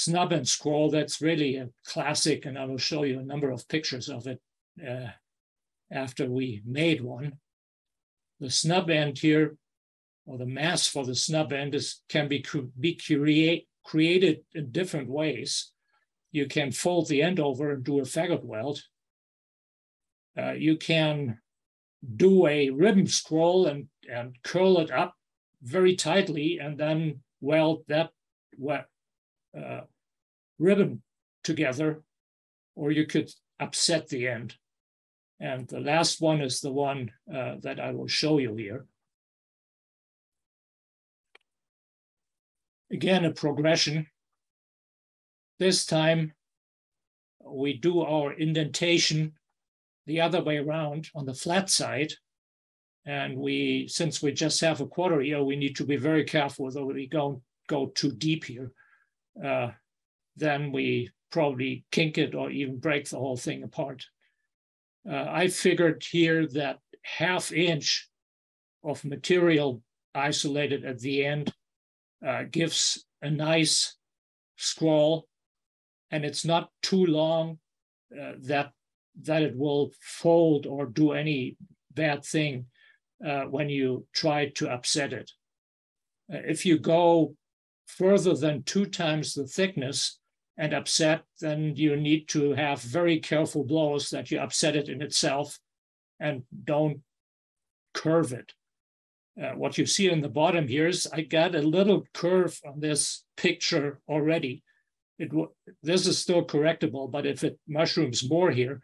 snub end scroll, that's really a classic, and I will show you a number of pictures of it after we made one. The snub end here, or the mass for the snub end, can be created in different ways. You can fold the end over and do a faggot weld. You can do a ribbon scroll and curl it up very tightly and then weld that ribbon together, or you could upset the end. And the last one is the one that I will show you here. Again, a progression. This time we do our indentation the other way around on the flat side. And since we just have a quarter here, we need to be very careful that we don't go too deep here. Then we probably kink it or even break the whole thing apart. I figured here that 1/2 inch of material isolated at the end gives a nice scroll, and it's not too long that it will fold or do any bad thing when you try to upset it. If you go further than 2 times the thickness and upset, then you need to have very careful blows that you upset it in itself and don't curve it. What you see in the bottom here is I got a little curve on this picture already. This is still correctable, but if it mushrooms more here,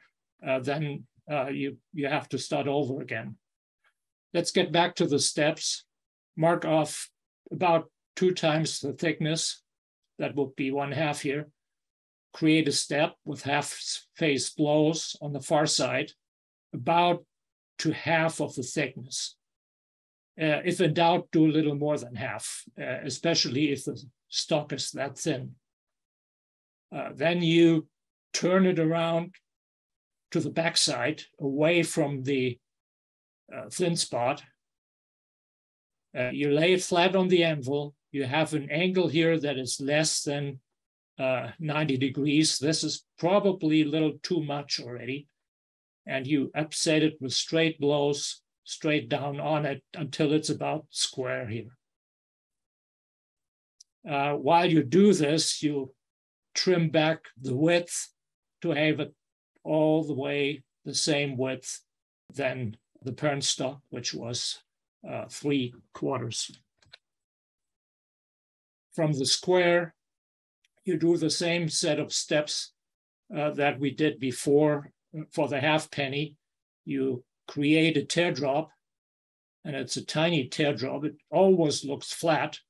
then you have to start over again. Let's get back to the steps. Mark off about 2 times the thickness. That would be 1/2 here. Create a step with half-face blows on the far side, about to 1/2 of the thickness. If in doubt, do a little more than 1/2, especially if the stock is that thin. Then you turn it around to the backside, away from the thin spot. You lay it flat on the anvil. You have an angle here that is less than 90 degrees. This is probably a little too much already. And you upset it with straight blows, straight down on it until it's about square here. While you do this, you trim back the width to have it all the way the same width than the parent stock, which was 3/4. From the square, you do the same set of steps that we did before for the 1/2 penny. You create a teardrop, and it's a tiny teardrop. It always looks flat.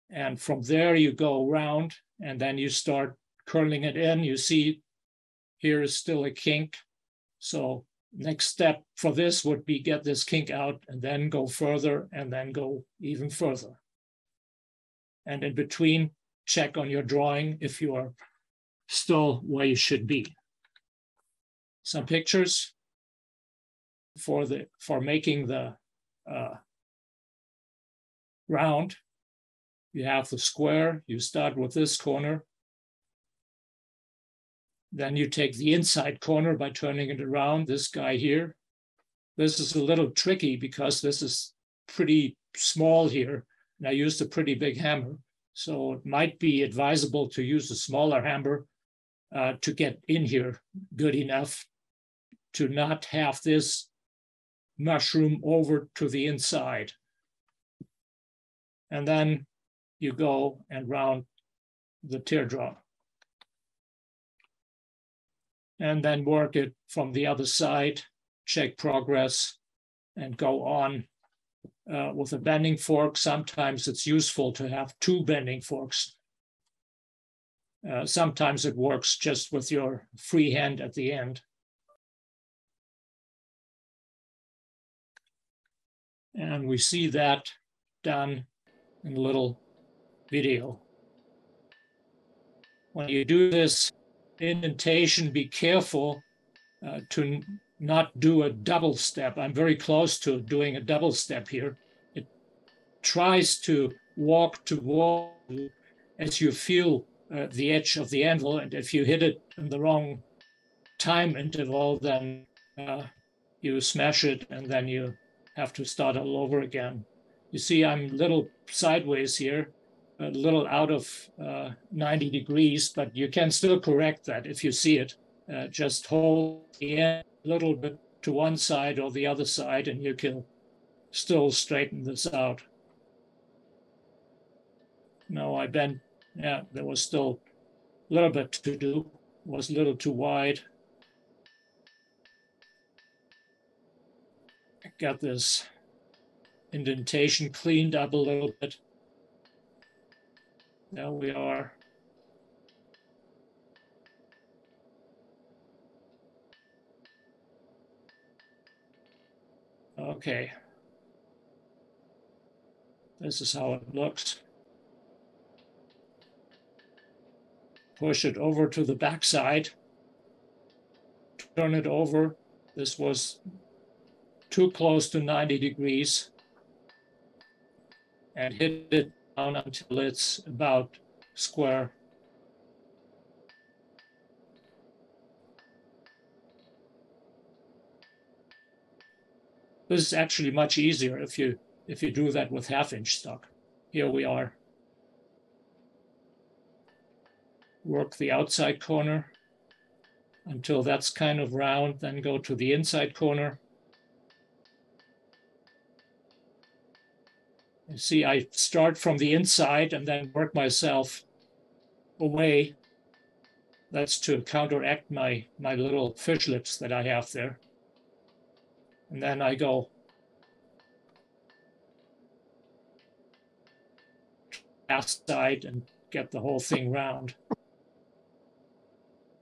And from there, you go around, and then you start curling it in. You see here is still a kink. So next step for this would be get this kink out and then go further and then go even further. And in between, check on your drawing if you are still where you should be. Some pictures for making the round. You have the square. You start with this corner. Then you take the inside corner by turning it around, this guy here. This is a little tricky because this is pretty small here, and I used a pretty big hammer. So it might be advisable to use a smaller hammer to get in here good enough to not have this mushroom over to the inside. And then you go and round the teardrop. And then work it from the other side, check progress, and go on with a bending fork. Sometimes it's useful to have 2 bending forks. Sometimes it works just with your free hand at the end. And we see that done in a little video. When you do this indentation, be careful to not do a double step. I'm very close to doing a double step here. It tries to walk to wall as you feel the edge of the anvil, and if you hit it in the wrong time interval, then you smash it, and then you have to start all over again. You see, I'm a little sideways here, a little out of 90 degrees, but you can still correct that if you see it. Just hold the end a little bit to one side or the other side, and you can still straighten this out. No, I bent, yeah, there was still a little bit to do, was a little too wide. I got this indentation cleaned up a little bit. There we are. Okay. This is how it looks. Push it over to the back side. Turn it over. This was too close to 90 degrees. And hit it down until it's about square. This is actually much easier if you do that with half-inch stock. Here we are. Work the outside corner until that's kind of round, then go to the inside corner. You see, I start from the inside and then work myself away. That's to counteract my little fish lips that I have there. And then I go past side and get the whole thing round.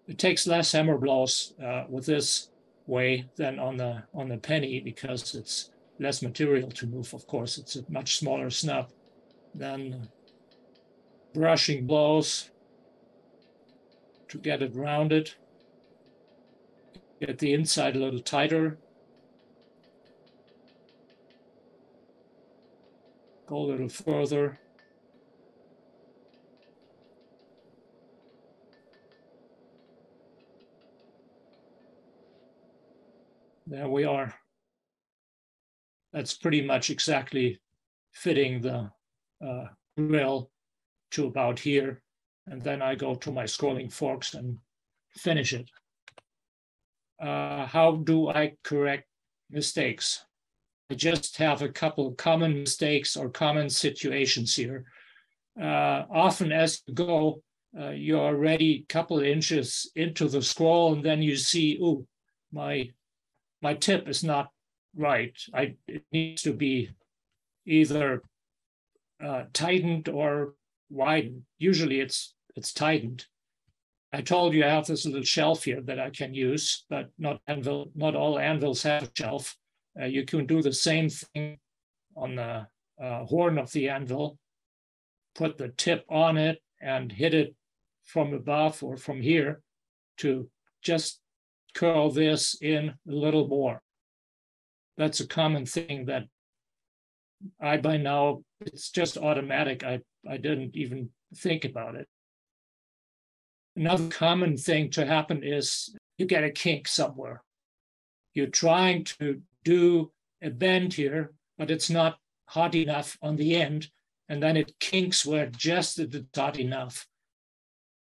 It takes less hammer blows with this way than on the penny because it's less material to move. Of course, it's a much smaller snub. Then brushing blows to get it rounded. Get the inside a little tighter. Go a little further. There we are. That's pretty much exactly fitting the grill to about here. And then I go to my scrolling forks and finish it. How do I correct mistakes? I just have a couple common mistakes or common situations here. Often as you go, you're already a couple of inches into the scroll, and then you see, oh, my tip is not right. It needs to be either tightened or widened. Usually it's tightened. I told you I have this little shelf here that I can use, but not all anvils have a shelf. You can do the same thing on the horn of the anvil, put the tip on it and hit it from above or from here to just curl this in a little more. That's a common thing that by now, it's just automatic. I didn't even think about it. Another common thing to happen is you get a kink somewhere. You're trying to do a bend here, but it's not hot enough on the end, and then it kinks where just it's hot enough.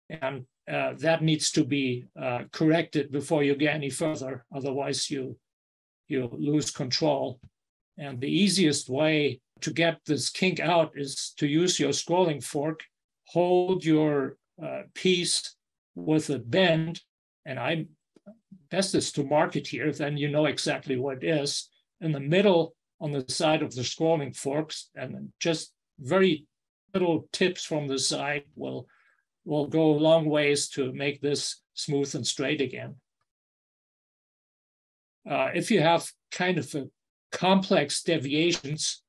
And that needs to be corrected before you get any further. Otherwise, you lose control. And the easiest way to get this kink out is to use your scrolling fork, hold your piece with a bend, and I best is to mark it here, then you know exactly what it is. In the middle on the side of the scrolling forks, and just very little tips from the side will go a long ways to make this smooth and straight again. If you have kind of a complex deviations,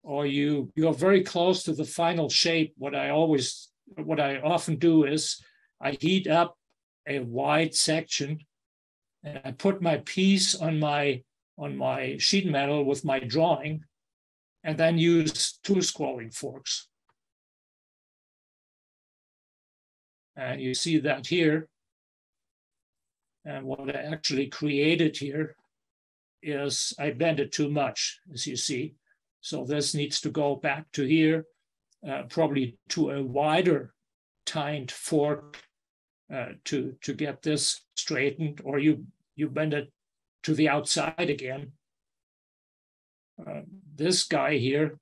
or you're very close to the final shape, what I often do is I heat up a wide section and I put my piece on my sheet metal with my drawing, and then use two scrolling forks. And you see that here. And what I actually created here is I bent it too much, as you see. So this needs to go back to here, probably to a wider tined fork to get this straightened, or you bend it to the outside again. This guy here,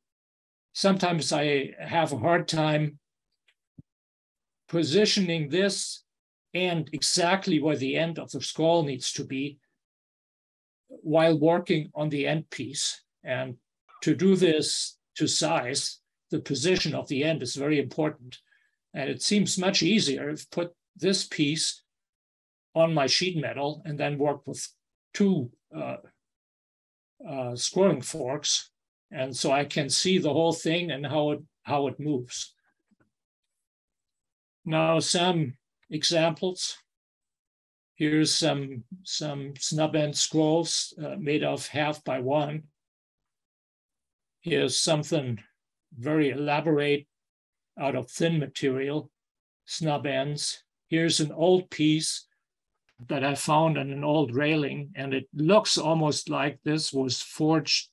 sometimes I have a hard time positioning this and exactly where the end of the scroll needs to be while working on the end piece. And to do this to size, the position of the end is very important. And it seems much easier if put this piece on my sheet metal and then work with two screwing forks. And so I can see the whole thing and how it moves. Now some examples. Here's some snub end scrolls made of 1/2 by 1. Here's something very elaborate out of thin material, snub ends. Here's an old piece that I found on an old railing, and it looks almost like this was forged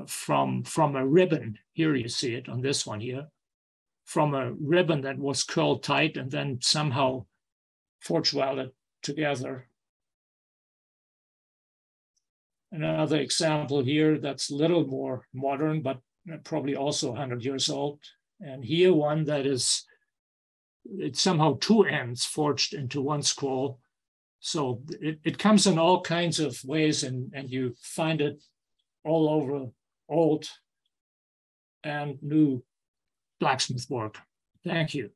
from a ribbon. Here you see it on this one here, from a ribbon that was curled tight and then somehow forge welded together. Another example here that's a little more modern, but probably also 100 years old. And here one that is, it's somehow 2 ends forged into one scroll. So it comes in all kinds of ways, and you find it all over old and new blacksmith work. Thank you.